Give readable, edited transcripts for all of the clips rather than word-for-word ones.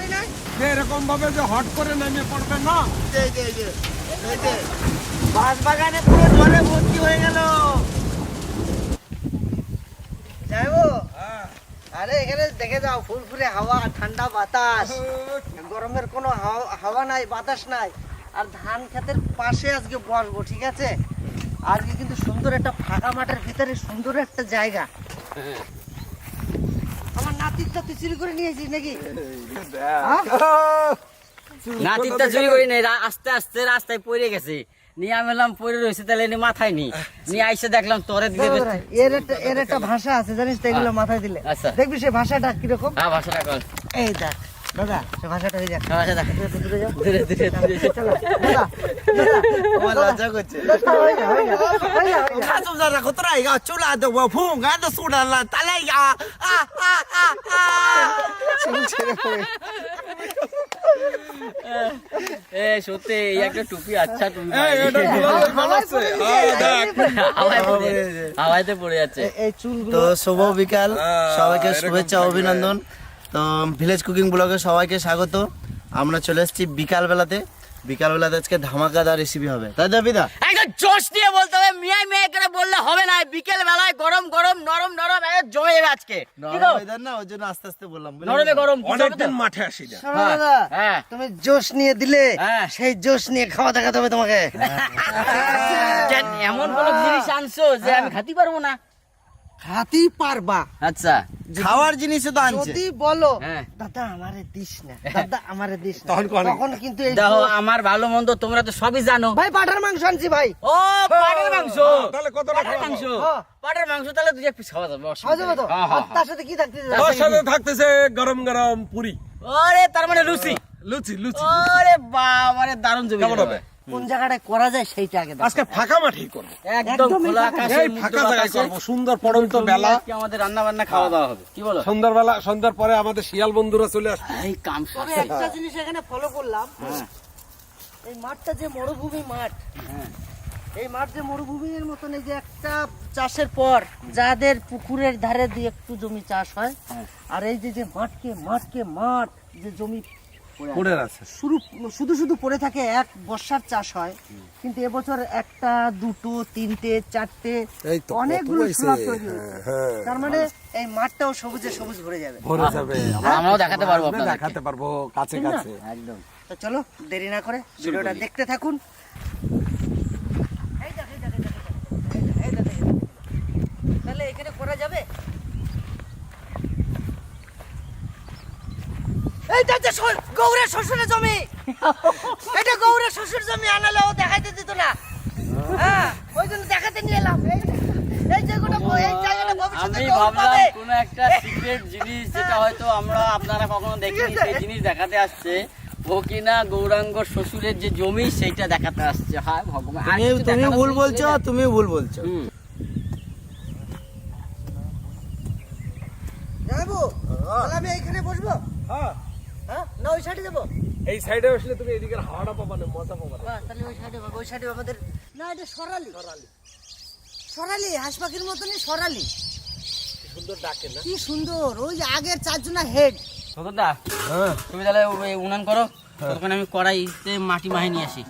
পারি না এরকম ভাবে যে হট করে নেমে পড়বে না। এই যে বাঁশ বাগানে পুরো জলে ভর্তি হয়ে গেল। যাইবো? আরে এখানে দেখে যাও, ফুরফুরে হাওয়া, ঠান্ডা বাতাস, গরমের কোনো হাওয়া নাই, বাতাস নাই। আর ধান ক্ষেতের পাশে আজকে বসবো, ঠিক আছে? আজকে কিন্তু সুন্দর একটা ফাঁকা মাঠের ভিতরে সুন্দর একটা জায়গা। আমার নাতিরটা তুই চুরি করে নিয়েছিস নাকি? নাতিরটা চুরি করি নাই, আস্তে আস্তে রাস্তায় পড়ে গেছে, নিয়ে আমি বললাম পড়ে রয়েছে, তাহলে এনে মাথায় নি নিয়ে আইসে দেখলাম তোরে দিতে। এর একটা ভাষা আছে জানিস তো, এগুলো মাথায় দিলে আচ্ছা। দেখবি সে ভাষাটা কিরকম। হ্যাঁ, ভাষাটা কর। এই দেখ দাদা, সে ভাষাটা হয়ে যাক। ভাষা দেখ, দূরে যাও। ধীরে ধীরে ধীরে। চলো দাদা, আমার লজ্জা করছে। হয়ে যা, হয়ে যা, হয়ে যা, হয়ে যা। 他是不是那个多一个出来的我碰俺的树了了，咱俩呀ছেড়ে পড়ে। এ সত্যি এই একটা টুপি, আচ্ছা টুপি হাওয়াইতে পড়ে যাচ্ছে। এই চুলগুলো তো শুভ বিকাল, সবাইকে শুভেচ্ছা অভিনন্দন। তো ভিলেজ কুকিং ব্লগে সবাইকে স্বাগত। আমরা চলে এসেছি বিকালবেলাতে আজকে ধামাকাদার রেসিপি হবে, তাই তো বিদা? একদম জোশ দিয়ে বলতে হবে, মিয়াই মিয়াই করে বললে হবে না। বিকেল বেলায় গরম গরম নরম নরম জমে যাবে আজকে। ওয়েদার না, ওই জন্য আস্তে আস্তে বললাম। নরমে গরম অনেকদিন মাঠে আসি না। শোনো দাদা, হ্যাঁ। তুমি জোশ নিয়ে দিলে, হ্যাঁ। সেই জোশ নিয়ে খাওয়া দেখাতে হবে তোমাকে। এমন কোন জিনিস আনছো যে আমি খাতে পারবো না? খাতেই পারবা আচ্ছা, খাওয়ার জিনিসও তো আনছে। যদি বলো হ্যাঁ। দাদা আমারে দিস না, দাদা আমারে দিস না, তখন কোন- তখন কিন্তু এই দেখো জোশ- আমার ভালো মন্দ তোমরা তো সবই জানো। ভাই পাঠার মাংস আনছি ভাই। ও পাটের মাংস, তাহলে কত পাটের মাংস, পাটের মাংস, তাহলে তুই একটু খাওয়া যাবে, খাওয়া যাবে তো? হ্যাঁ, হ্যাঁ, আর তার সাথে কি থাকতে ওর সাথে থাকতেছে গরম গরম পুরি, ওরে তার মানে লুচি। লুচি লুচি। ওরে বাবারে দারুণ জমি কেমন হবে? কোন জায়গাটায় করা যায় সেইটা আগে দেখো। আজকে ফাঁকা মাঠেই করবো, একদম একদমই খোলা ফাঁকা। আকাশে এই ফাঁকা জায়গায় করবো, সুন্দর পড়ন্ত বেলা। আজকে আমাদের রান্না বান্না খাওয়া দাওয়া হবে, কি বলো? সন্ধ্যাবেলা, সন্ধ্যার পরে আমাদের শিয়াল বন্ধুরা চলে আসবে। এই কাম তবে একটা জিনিস এখানে ফলো করলাম, এই মাঠটা যে মরুভূমি মাঠ, এই মাঠ যে মরুভূমির মতন, এই যে একটা চাষের পর যাদের পুকুরের ধারে দিয়ে একটু জমি চাষ হয়, আর এই যে যে মাঠ যে জমি পড়ে আছে। শুধু পড়ে থাকে, এক বর্ষার চাষ হয়, কিন্তু এবছর একটা দুটো তিনটে চারটে এই তো, অনেকগুলো কত হয়েছে? স্লট তৈরি হয়েছে। হ্যাঁ। তার মানে এই মাঠটাও সবুজে সবুজ ভরে যাবে। ভরে যাবে, আমরাও দেখাতে পারবো আমরা আপনাদেরকে। দেখাতে পারবো কাছে ঠিক না? কাছে। একদম। তো চলো দেরি না করে ভিডিওটা দেখতে থাকুন। এই দেখ, এই দেখ, এই দেখ, এই দেখ, এই দেখ। তাহলে এখানে করা যাবে? এই দেখ, দেখ, গৌরের শ্বশুরের জমি। এটা গৌরের শ্বশুর জমি, আনালে ও দেখাইতে দিত না। হ্যাঁ, ওই জন্য দেখাতে নিয়ে এলাম। এই জায়গাটা ভবিষ্যতে আমি গৌর ভাবলাম পাবে। কোন একটা সিক্রেট জিনিস যেটা হয়তো আপনারা কখনো দেখিনি, সেই জিনিস দেখাতে আসছে। ও কিনা গৌরাঙ্গ শ্বশুরের যে জমি সেইটা দেখাতে আসছে। হায় ভগবান, আর কিছু তুমি দেখানো ভুল জিনিস বলছো, নেই। তুমি ভুল বলছো। হুম। যাবো, তাহলে আমি এইখানে বসবো? হ্যাঁ, হ্যাঁ, না ওই সাইডে যাবো? এই সাইডে আসলে তুমি এদিকের হাওয়াটা পাবা না, মজা পাবা না। বাহ, তাহলে ওই সাইডে আমাদের, না এটা সরালি হাঁস পাখির মতনই সরালি। সুন্দর ডাকে না? কি সুন্দর, ওই যে আগের চারজনা হেড। খোকনদা, তুমি তাহলে ওই উনান করো, তখন আমি কড়াইতে মাটি মাহে নিয়ে আসি,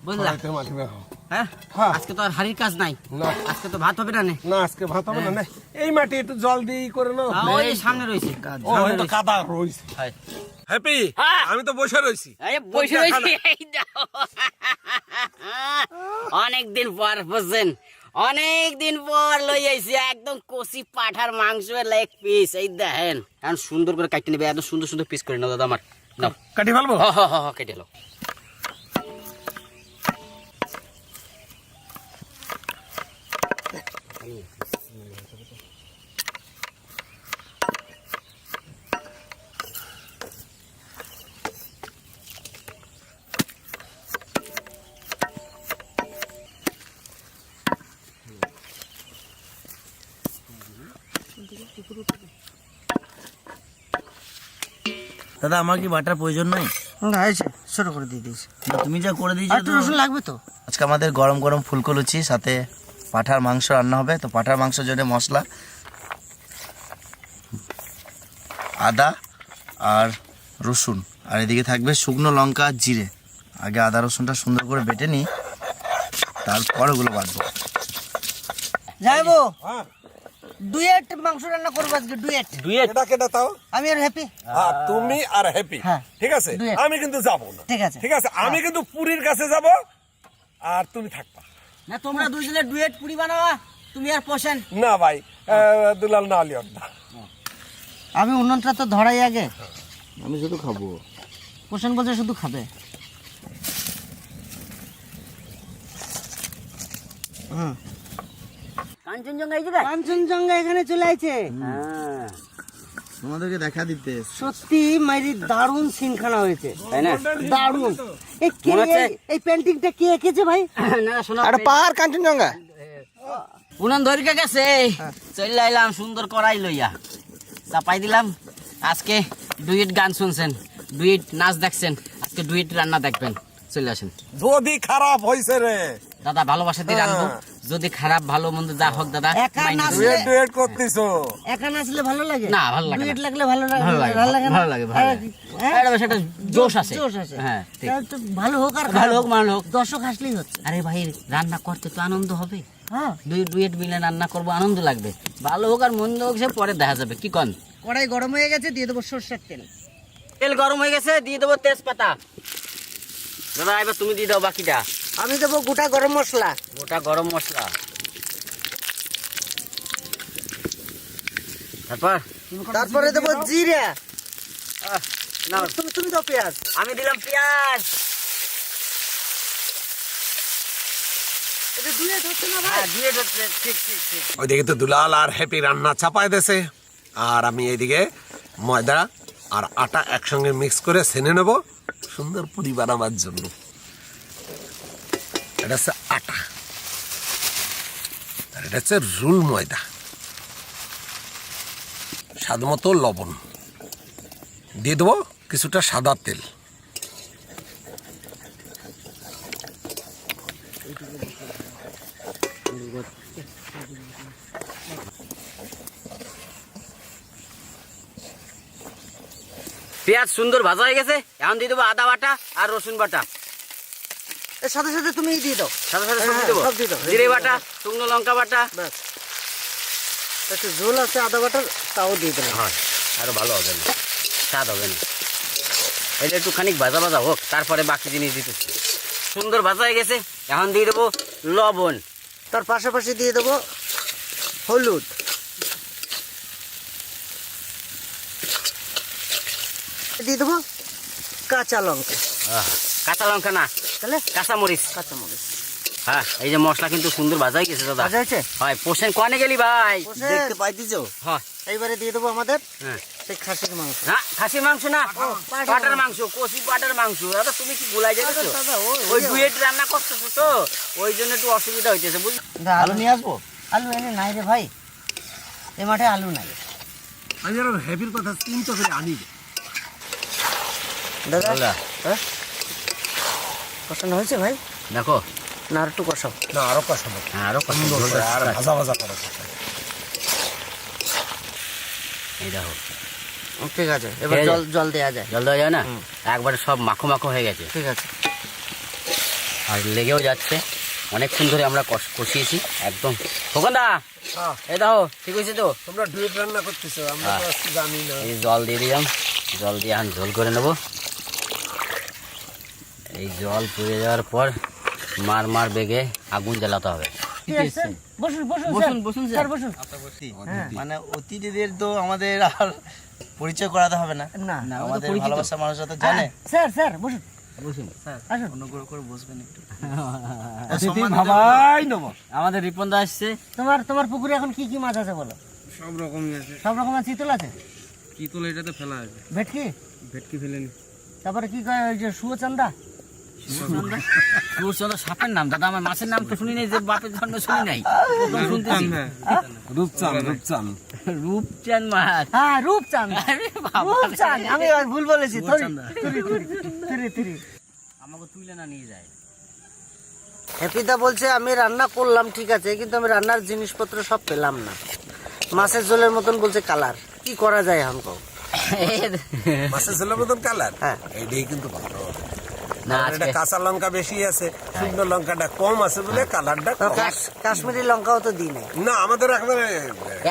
বুঝলা? কড়াইতে মাটি মাখাও। হ্যাঁ, হ্যাঁ। আজকে তো আর হাড়ির কাজ নাই, না আজকে তো ভাত হবে না নে। না, আজকে ভাত হবে না। এই মাটি একটু জল দিয়ে করে নাও। ওই যে সামনে রয়েছে ও, এই তো কাদা রয়েছে। হয়। হ্যাপি, হ্যাঁ। আমি তো বসে রয়েছি। এই বসে রয়েছি, এই দেখো। অনেকদিন পর বুঝছেন, অনেকদিন পর লই আইছি একদম কষি পাঠার মাংসের লেগ পিস। এই দেখেন, এখন সুন্দর করে কাটতে নেবে, একদম সুন্দর সুন্দর পিস করে নাও দাদা আমার। নাও, কাটি ফেলবো? কেটে নাও। দাদা, আমার কি বাটার প্রয়োজন নাই? না, হয়েছে, ছোট করে দিয়ে দিয়েছি। না, তুমি যা করে দিয়েছো আর একটু রসুন লাগবে তো? আজকে আমাদের গরম গরম ফুলকো লুচি, সাথে পাঠার মাংস রান্না হবে। তো পাঠার মাংসের জন্য মশলা, আদা আর রসুন আর এদিকে থাকবে শুকনো লঙ্কা আর জিরে। আগে আদা রসুনটা সুন্দর করে বেটে নিই, তারপর ওগুলো বাটবো। যাইবো ডুয়েট মাংস রান্না করবো আজকে, ডুয়েট। কেটা কেটা তাও আমি আর হ্যাপি। তুমি আর হ্যাপি, হ্যাঁ। ঠিক আছে। দুয়েট। আমি কিন্তু যাব না, ঠিক আছে। ঠিক আছে। আমি কিন্তু পুরীর কাছে যাব আর তুমি থাকবা। না তোমরা দুইজনে ডুয়েট পুরি বানাবা, তুমি আর পোষেন। না ভাই, দুলাল না আলিয়ন না। আমি উন্নতটা তো ধরাই আগে। আমি শুধু খাবো। পোষণ বলছে শুধু খাবে। কাঞ্চনজঙ্ঘা এই জায়গায়? কাঞ্চনজঙ্ঘা এখানে চলে আইছে। হ্যাঁ, তোমাদেরকে দেখা দিতে। সত্যি মাইরি দারুণ সিনখানা হয়েছে, তাই না? দারুণ। এই কে মনে হচ্ছে- এই পেন্টিংটা কে এঁকেছে ভাই? না শোনো, আর পাহাড় কাঞ্চনজঙ্ঘা। উনান ধরিকা গেছে, চলে আইলাম সুন্দর করাই লইয়া, চাপাই দিলাম। আজকে ডুয়েট গান শুনছেন, ডুয়েট নাচ দেখছেন, আজকে ডুয়েট রান্না দেখবেন। চলে আসেন যদি খারাপ হইছে রে, দাদা, ভালোবাসা দিয়ে রাখবো। যদি খারাপ ভালো মন্দ যা হোক দাদা, একা মাইনে নাচ- দেবো। ডুয়েট ডুয়েট করতেছো। একা নাচলে ভালো লাগে না, ভালো লাগে না। ডুয়েট লাগলে ভালো লাগে। ভালো লাগে, ভালো লাগে না? ভালো লাগে, ভালো লাগে। হ্যাঁ? এটা বেশ একটা জোশ আছে। জোশ আছে। হ্যাঁ, ঠিক। তাহলে তো ভালো হোক আর ভালো হোক, ভালো হোক। দর্শক হাসলেই হচ্ছে। আরে ভাই, রান্না করতে তো আনন্দ হবে। হ্যাঁ, দুই ডুয়েট মিলে রান্না করবো, আনন্দ লাগবে। ভালো হোক আর মন্দ হোক সে পরে দেখা যাবে, কি কন? কড়াই গরম হয়ে গেছে, দিয়ে দেবো সর্ষের তেল। তেল গরম হয়ে গেছে, দিয়ে দেবো তেজপাতা। দাদা এবার তুমি দিয়ে দাও বাকিটা। আমি দেবো গোটা গরম মশলা। গোটা গরম মশলা, তারপরে দেবো জিরা। নাও, তুমি দাও পেঁয়াজ। আমি দিলাম পেঁয়াজ। এটা ডুয়েট হচ্ছে না ভাই? হ্যাঁ, দিয়ে দিচ্ছে, ঠিক ঠিক ঠিক। ওইদিকে তো দুলাল আর হ্যাপি রান্না চাপাই দেছে, আর আমি এইদিকে ময়দা আর আটা একসঙ্গে মিক্স করে ছেনে নেব সুন্দর পুরি বানাবার জন্য। এটা হচ্ছে আটা আর এটা হচ্ছে রুল ময়দা। স্বাদ মতো লবণ দিয়ে দেবো, কিছুটা সাদা তেল। পেঁয়াজ সুন্দর ভাজা হয়ে গেছে, এখন দিয়ে দেবো আদা বাটা আর রসুন বাটা। এর সাথে সাথে তুমি দিয়ে দাও। সাথে সাথে সব হ্যাঁ, দেবো, সব দিয়ে দাও। জিরে বাটা, শুকনো লঙ্কা বাটা। ব্যাস, একটু ঝোল আছে আদা বাটার, তাও দিয়ে দিলাম। হয়, আরো ভালো হবে না, স্বাদ হবে না। এটা একটু খানিক ভাজা ভাজা হোক, তারপরে বাকি জিনিস দিতেছি। সুন্দর ভাজা হয়ে গেছে, এখন দিয়ে দেবো লবণ। তার পাশাপাশি দিয়ে দেবো হলুদ। দিয়ে দেবো কাঁচা লঙ্কা। কাঁচা লঙ্কা না, তাহলে কাঁচা মরিচ। কাঁচামরিচ। হ্যাঁ, এই যে মশলা কিন্তু সুন্দর ভাজা হয়ে গেছে দাদা। ভাজা হয়েছে? হয়, পোষেন কনে গেলি ভাই? দেখতে পাইতেছো? হয়, এইবারে দিয়ে দেবো আমাদের হ্যাঁ। সেই খাসির মাংস। না, খাসির মাংস না, পাঁঠার পাটার মাংস, কষি পাটার মাংস। দাদা তুমি কি গুলাই যাচ্ছো? দাদা, ওই ডুয়েট রান্না করতেছো তো, ওই জন্য একটু অসুবিধা হইতেছে, বুঝলি? আলু নিয়ে আসবো। আলু এনে নাই রে ভাই, এ মাঠে আলু নাই। আমি আর হ্যাপির কথা চিন্তা করে আনি। দাদা, হ্যাঁ? কষানো হয়েছে ভাই? দেখো, না আর একটু কষাও। না আরো কষাবো, হ্যাঁ, আরো কত আর ভাজা ভাজা করো। এই দেখো, ঠিক আছে, এবার ঠিক আছে। জল জল দেওয়া যায়। জল দেওয়া যায় না? একবারে সব মাখো মাখো হয়ে গেছে, ঠিক আছে। আর লেগেও যাচ্ছে। অনেকক্ষণ ধরে আমরা কষিয়েছি একদম। খোকনদা, এই দেখো, ঠিক হয়েছে তো? তোমরা ডুয়েট রান্না করতেছো, আমরা তো আজকে জানি না। এই জল দিয়ে দিলাম, জল দিয়ে এখন ঝোল করে নেব। এই জল পুড়ে যাওয়ার পর মার মার বেগে আগুন জ্বালাতে হবে। বসুন বসুন বসুন, বসুন, স্যার, বসুন। মানে অতিথিদের তো আমাদের আর পরিচয় করাতে হবে না। না না, আমাদের পরিচিত। ভালোবাসার মানুষরা তো জানে। স্যার স্যার বসুন বসুন। আসুন। অনুগ্রহ করে বসবেন একটু। ভাবাই নেব। আমাদের রিপনদা আসছে। তোমার পুকুরে এখন কি কি মাছ আছে বলো? সব রকমই আছে। সব রকম আছে। চিতল আছে, চিতল এটাতে ফেলা আছে, ভেটকি, ভেটকি ফেলেনি। তারপরে কি কয় ওই যে শুয়োচান্দা? সুরচন্দ্র সাপের নাম দাদা, আমার মাছের নাম তো শুনি নাই, যে বাপের জন্ম শুনি নাই, প্রথম শুনতেছি। রূপচান রূপচান রূপচাঁদ মাছ। হ্যাঁ, রূপচাঁদ। আরে বাবা, রূপচাঁদ, আমি ভুল বলেছি। রূপচাঁদা। থরি। আমাকে তুইলে না নিয়ে যায়। হ্যাপিদা বলছে আমি রান্না করলাম ঠিক আছে, কিন্তু আমি রান্নার জিনিসপত্র সব পেলাম না। মাছের ঝোলের মতন বলছে কালার। কি করা যায় এখন কও? মাছের ঝোলের মতন কালার হ্যাঁ। এইটাই কিন্তু ভালো না আর এটা আজকে কাঁচা লঙ্কা বেশি আছে শুকনো লঙ্কাটা কম আছে বলে কালারটা তো কম। কাশ্মীরি লঙ্কাও তো দিই নাই। না আমাদের একেবারে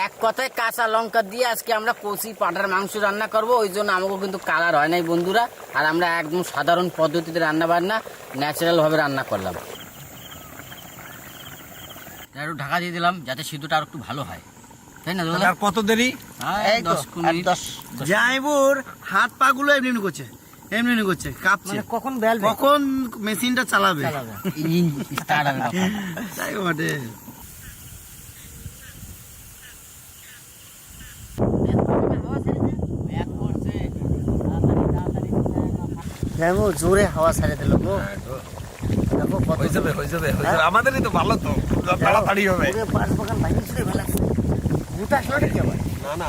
এক কথায় কাঁচা লঙ্কা দিয়ে আজকে আমরা কচি পাঠার মাংস রান্না করব, ওই জন্য আমাকে কিন্তু কালার হয় নাই বন্ধুরা। আর আমরা একদম সাধারণ পদ্ধতিতে রান্না বান্না ন্যাচারাল ভাবে রান্না করলাম। একটু ঢাকা দিয়ে দিলাম যাতে সিদ্ধটা আর একটু ভালো হয়, তাই না দাদা? আর কত দেরি এই তো, 10 আর মিনিট। 10 জাইবুর হাত পা গুলো এমনি করছে, এমনি করছে, কাঁপছে। মানে কখন বেলবে? কখন মেশিনটা চালাবে? ইঞ্জিন স্টার্ট হবে তখন। তাই বটে। জাইবু জোরে হাওয়া ছাড়ে দিল গো। দেখো কত হয়ে যাবে হয়ে যাবে হয়ে যাবে আমাদেরই তো ভালো তো তাড়াতাড়ি হবে পুরো পাঁচ বাগান ভাঙি চুরে ফেলাছে। ভূত আসলো নাকি আবার? না না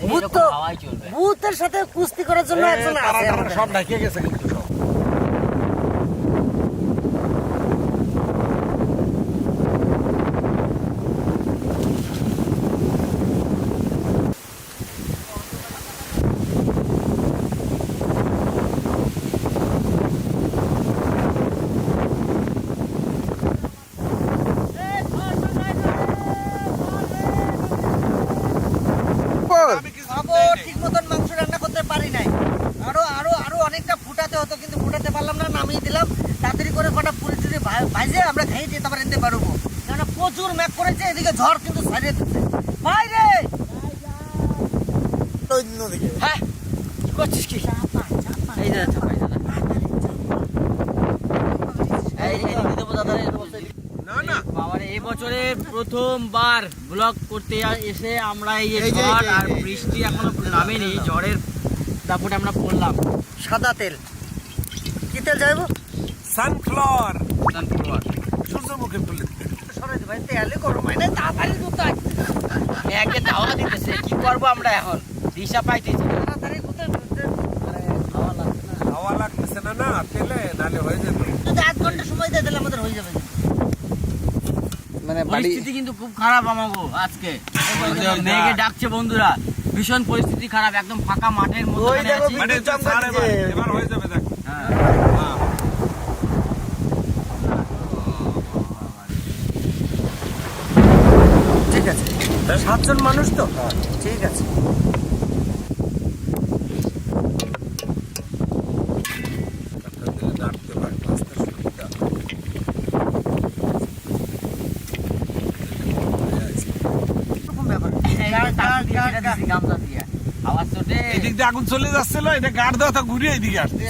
ভূত এইরকম তো হাওয়াই চলবে। ভূতের সাথে কুস্তি করার জন্য একজন তারা আছে তারা আমাদের। সব ঢাকিয়ে গেছে কিন্তু সব খাবো, ঠিক মতন মাংস রান্না করতে পারি নাই। আরো আরো আরো অনেকটা ফুটাতে হতো, কিন্তু ফুটাতে পারলাম না, নামিয়ে দিলাম। তাড়াতাড়ি করে কটা পুরি টুরি ভাইজে আমরা খেয়ে যেতে পারি, নিতে পারবো। কেন প্রচুর ম্যাক করেছে, এদিকে ঝড় কিন্তু ছাড়িয়ে দিচ্ছে। ভাই রে, হ্যাঁ কি করছিস কি? এই যে চাপাই দাদা, এই দিকে দেবো দাদা, এই দেবো। না না বাবারে এই বছরে প্রথমবার ব্লগ করতে এসে আমরা এই যে এই যে, ঝড় এই যে, আর এই যে, বৃষ্টি এখনো নামেনি, ঝড়ের দাপটে আমরা পড়লাম। সাদা তেল। কি তেল যাইবো? Sunflower sunflower. সূর্যমুখী ফুলের তেল। সরে দি ভাই, তেলে গরম হয় না, তাড়াতাড়ি দুধ আয়। একে দাওয়া দিতেছে, কি করবো আমরা এখন? দিশা পাইতেছি না। তাড়াতাড়ি দুধ আয়, দুধ আয়। খাওয়া লাগছে না। হাওয়া লাগতেছে না না তেলে নালে হয়ে যেত যদি 8 ঘন্টা সময় দিয়ে দিলে আমাদের হয়ে যাবে। মানে পরিস্থিতি কিন্তু খুব খারাপ আমাগো আজকে। মেঘে ডাকছে বন্ধুরা, ভীষণ পরিস্থিতি খারাপ, একদম ফাঁকা মাঠের মধ্যে ওই দেখো, আছি। মানে এবার হয়ে যাবে দেখ হ্যাঁ। হ্যাঁ। ঠিক আছে, 7 জন মানুষ তো, ঠিক আছে। একটা দিলে নাড়তে পারে আস্তে সুবিধা এরকম ব্যাপার। এই যে তার দিয়ে কেটে দিছি গামছা দিয়ে। আওয়াজ চোটে। এদিক দিয়ে আগুন চলে যাচ্ছিল এটা গাড় দেওয়া তা ঘুরে এইদিকে আসছে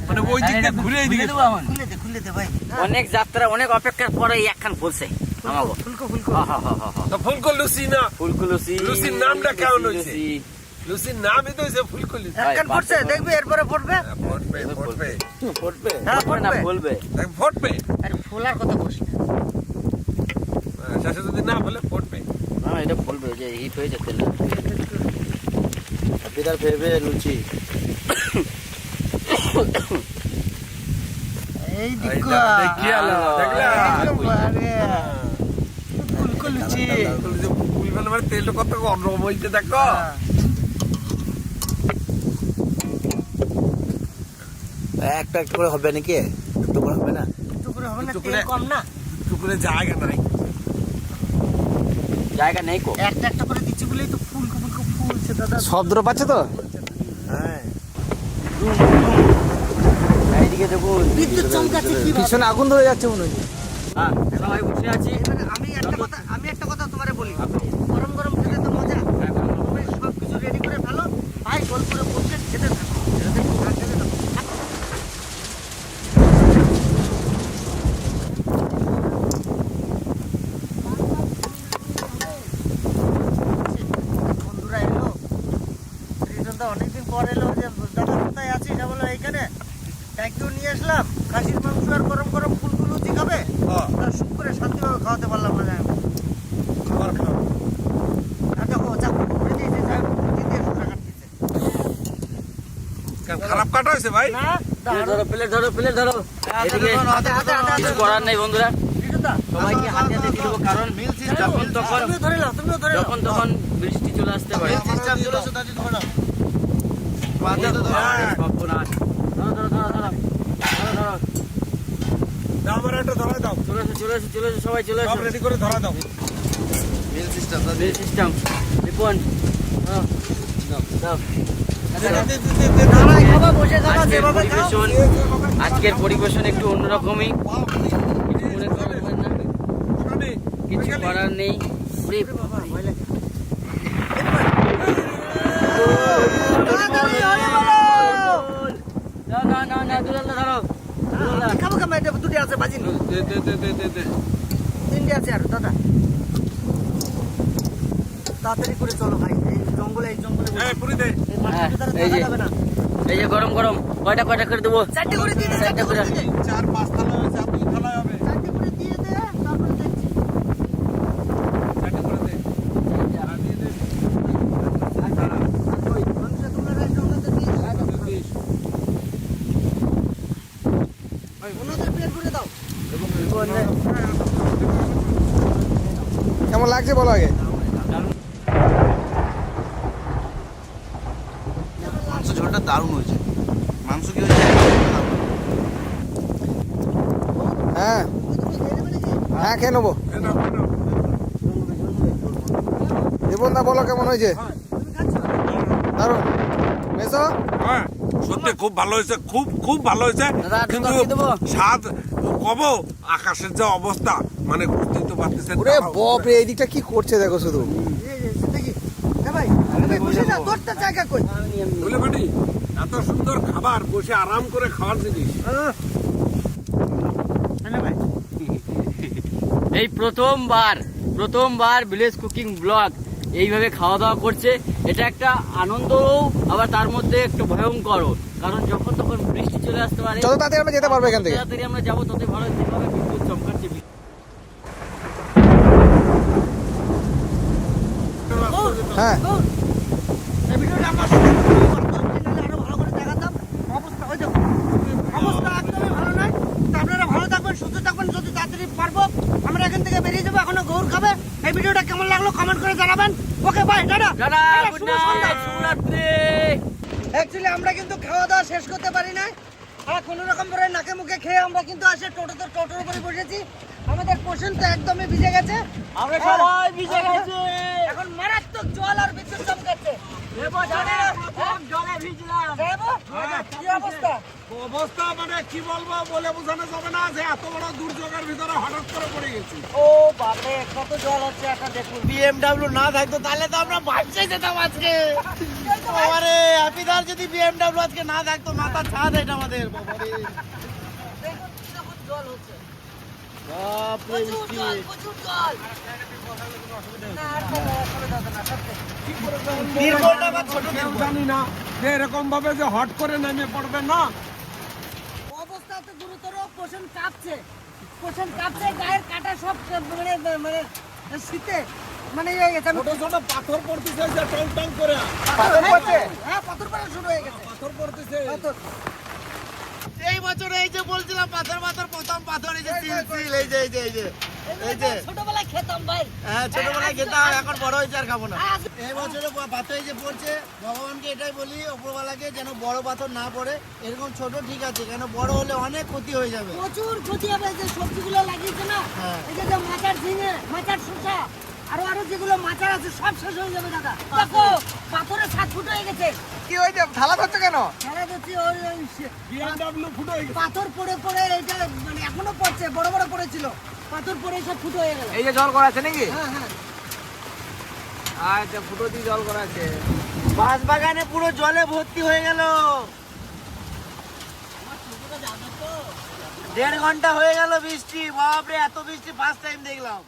মানে ওই দিক দিয়ে ঘুরে এইদিকে খুলে দেবো এখন। খুলে দে ভাই। অনেক যাত্রা, অনেক অপেক্ষার পরে এই একখান ফুলছে আমাগো। ফুলকো ফুলকো। তো ফুলকো লুচি না ফুলকুলুসি। লুচির নামটা কেমন হয়েছে? লুচি। লুচির নামই তো হয়েছে ফুলকো লুচি একখান পড়ছে, দেখবি এরপরে পড়বে। ফুটবে ফুটবে হ্যাঁ ফুলবে না, পড়বে। ফুলবে। দেখ ফুটবে আরে ফোলার কথা বসি না। শেষে যদি না বলে ফুটবে না এটা ফুলবে, যে হিট হয়ে যাচ্ছে না। বিরাট ভেবে লুচি। এই এই দিকো দেখি আলো দেখলা ফুলকো লুচি। ফুলবে না মানে তেলটা কত গরম হইছে দেখো একটা একটা করে হবে নাকি? একটু করে হবে না? টুকরো হবে না, টুকরে। তেল কম না। টুকুরে জায়গা নাই জায়গা নেই কো। একটা একটা করে দিচ্ছি বলেই তো ফুলকো ফুলকো ফুলছে দাদা। শব্দ পাচ্ছে তো? হ্যাঁ। এইদিকে দেখুন। বিদ্যুৎ চমকাচ্ছে কি ভাবে? পিছনে আগুন ধরে যাচ্ছে মনে হচ্ছে। হ্যাঁ সবাই বসে আছি। এবারে আমি একটা কথা তোমারে বলি, গরম গরম খেতে তো মজা। তুমি সব কিছু রেডি করে ফেলো, ভাই গোল করে বসে খেতে থাকো। খেতে থাকো। বন্ধুরা এলো, রিটন দা অনেকদিন পর এলো, যে দাদা কোথায় আছিস? বলো এইখানে একটু নিয়ে আসলাম খাসির মাংস আর গরম গরম ফুলগুলো লুচি খাবে। তা সুপ করে শান্তিভাবে খাওয়াতে পারলাম না। যাই হোক। খাবার খাও আর দেখো যা করে দিয়েছে, যাই হোক, লুচি দিয়ে শসা কাটতেছে। কেন খারাপ কাটা হয়েছে ভাই না প্লেট ধরো, প্লেট ধরো, প্লেট ধরো। এদিকে হাতে হাতে হাতে কিছু হাতে করার নেই বন্ধুরা, রিটন দা সবাইকে হাতে হাতে দিয়ে দেবো, কারণ যখন তখন তুমিও ধরে নাও, তুমিও ধরে নাও। যখন তখন বৃষ্টি চলে আসতে পারে। সিস্টেম চলে আসে, তাড়াতাড়ি ধরে নাও। বাদে তো ধরো। সর্বনাশ। ধরো, ধরো, ধরো, ধরো। ধরো, ধরো। আমার একটা ধরা দাও, চলে এসো, চলে এসো, চলে এসো, সবাই চলে সব এসো। রেডি করে ধরা দাও। Mail system bell system. রিপন। দাও, দাও। দাঁড়াই খাবা, বসে খাবা, আজকের যেভাবে খাও। আজকের পরিবেশন একটু অন্যরকমই। কিছু মনে করবেন না, কিছু করার নেই। ওরে বাবা, ভয় লাগে। তাড়াতাড়ি হয়ে বলো। না, না, না, না, দুলাল দা ধরো। দুলাল দা। খাবো খাবো, এটা দুটি আছে বাজি নি। তিনটে আছে আর দাদা। তাড়াতাড়ি করে চলো ভাই, এই জঙ্গলে এই পুরি দে। এই মাঠের ভিতরে এই থাকা যে। যাবে না। এই যে গরম গরম কয়টা কয়টা করে দেবো? চারটে করে দিয়ে দে, চারটে করে। 4-5 থালা হয়েছে, আর 2 থালা হবে। চারটে করে দিয়ে দে, তারপরে দেখছি। 4টে করে দে। আর দিয়ে দে। ওই মানুষের তোমরা এই জঙ্গলে দিয়ে দাও। ওনাদের প্লেট করে দাও। কেমন লাগছে বলো আগে? মাংস ঝোলটা দারুণ হয়েছে। মাংস কি হয়েছে? হ্যাঁ হ্যাঁ খেয়ে নেবো। এই নাও, এই নাও। জীবন দা বলো কেমন হয়েছে? দারুণ। মেসো হ্যাঁ, সত্যি খুব ভালো হয়েছে, খুব খুব ভালো হয়েছে। দাদা, একটু কিন্তু তরকারি দেবো? স্বাদ কব, আকাশের যে অবস্থা, মানে বুঝতেই তো পারতেছেন। ওরে বাপ রে, এই দিকটা কি করছে দেখো শুধু। দেখি ভাই, বসে যা, তোরটা জায়গা কই? বলে বাড়ি, এত সুন্দর খাবার, বসে আরাম করে খাওয়ার জিনিস। এই প্রথমবার ভিলেজ কুকিং ব্লগ এইভাবে খাওয়া দাওয়া করছে। এটা একটা আনন্দও, আবার তার মধ্যে একটু ভয়ঙ্করও। কারণ যখন তখন বৃষ্টি চলে আসতে পারে। যত তাড়াতাড়ি আমরা যেতে পারবো এখান থেকে। তাড়াতাড়ি আমরা যাবো, তত ভালো। যেভাবে বিদ্যুৎ চমকাচ্ছে। হ্যাঁ এই ভিডিওটা আমরা আরো ভালো করে দেখাতাম। অবস্থা ওই দেখো, অবস্থা একদমই ভালো নয়। তো আপনারা ভালো থাকবেন, সুস্থ থাকবেন। যদি তাড়াতাড়ি পারবো আমরা এখান থেকে বেরিয়ে যাবো। এখনো গৌর খাবে। এই ভিডিওটা কেমন লাগলো কমেন্ট করে জানাবেন। Okay bye, tata. Tata, tata, good শুভ সন্ধ্যা। নাইট, শুভরাত্রি। অ্যাকচুয়ালি আমরা কিন্তু খাওয়া দাওয়া শেষ করতে পারি না। আর কোনো রকম করে নাকে মুখে খেয়ে আমরা কিন্তু আসে টোটোর উপরে বসেছি। আমাদের পোষণ তো একদমই ভিজে গেছে। আমরা সবাই ভিজে গেছি। এখন মারাত্মক জল আর বিদ্যুৎ চমকাচ্ছে। জলে ভিজলাম। যাবো? কি অবস্থা? অবস্থা মানে কি বলবো, বলে বোঝানো যাবে না যে এত বড় দুর্যোগের ভিতরে হঠাৎ করে পড়ে গেছি। ও বাপরে, কত জল হচ্ছে একটা দেখুন। বিএমডব্লিউ না থাকতো তাহলে তো আমরা বাঁচতে যেতাম আজকে। বাবারে, হ্যাপিদার যদি বিএমডব্লিউ আজকে না থাকতো, মাথা ছাদ এটা আমাদের। বাবারে দেখুন কিরকম জল হচ্ছে। বাপরে, প্রচুর জল, প্রচুর জল। না, আর কোনো অসুবিধা হবে না, সত্যি। নির্মলটা বা ছোট কেউ জানি না যে এরকম ভাবে যে হট করে নেমে পড়বে না। অবস্থা তো গুরুতর। পোষণ কাঁপছে, গায়ের কাটা সব মানে শীতে মানে ইয়ে হয়ে গেছে। ছোট ছোট পাথর পড়তেছে, যে টং টং করে পাথর পড়ছে? হ্যাঁ, পাথর পড়া শুরু হয়ে গেছে। পাথর পড়তেছে। পাথর। এই বছর এই যে বলছিলাম পাথর প্রথম পাথর, এই যে সিল, এই যে এই যে ছোটবেলায় খেতাম ভাই। হ্যাঁ, ছোটবেলায় খেতাম, এখন বড় হয়েছে আর খাবো না। এই বছরে পাথর এই যে পড়ছে, ভগবানকে এটাই বলি, উপরওয়ালাকে যেন বড় পাথর না পড়ে। এরকম ছোট ঠিক আছে, কেন বড় হলে অনেক ক্ষতি হয়ে যাবে। প্রচুর ক্ষতি হবে। যে সবজিগুলো লাগিয়েছে না, হ্যাঁ। এই যে মাচার ঝিঙে, মাচার শসা, আরো যেগুলো মাচার আছে সব শেষ হয়ে যাবে দাদা। দেখো পাথরের 7 ফুট হয়ে গেছে। কি হয়েছে? থালা ধরছো কেন? সারা দেখছি ওই বিএমডব্লিউ ফুটো হয়ে গেছে। পাথর পড়ে এটা মানে এখনো পড়ছে, বড় বড় পড়েছিল, পাথর পড়ে সব ফুটো হয়ে গেল। এই যে জল করা আছে নাকি? হ্যাঁ হ্যাঁ, আচ্ছা, ফুটো দিয়ে জল করা আছে। বাঁশ বাগানে পুরো জলে ভর্তি হয়ে গেল। 1.5 ঘন্টা হয়ে গেল বৃষ্টি। বাপরে, এত বৃষ্টি ফার্স্ট টাইম দেখলাম।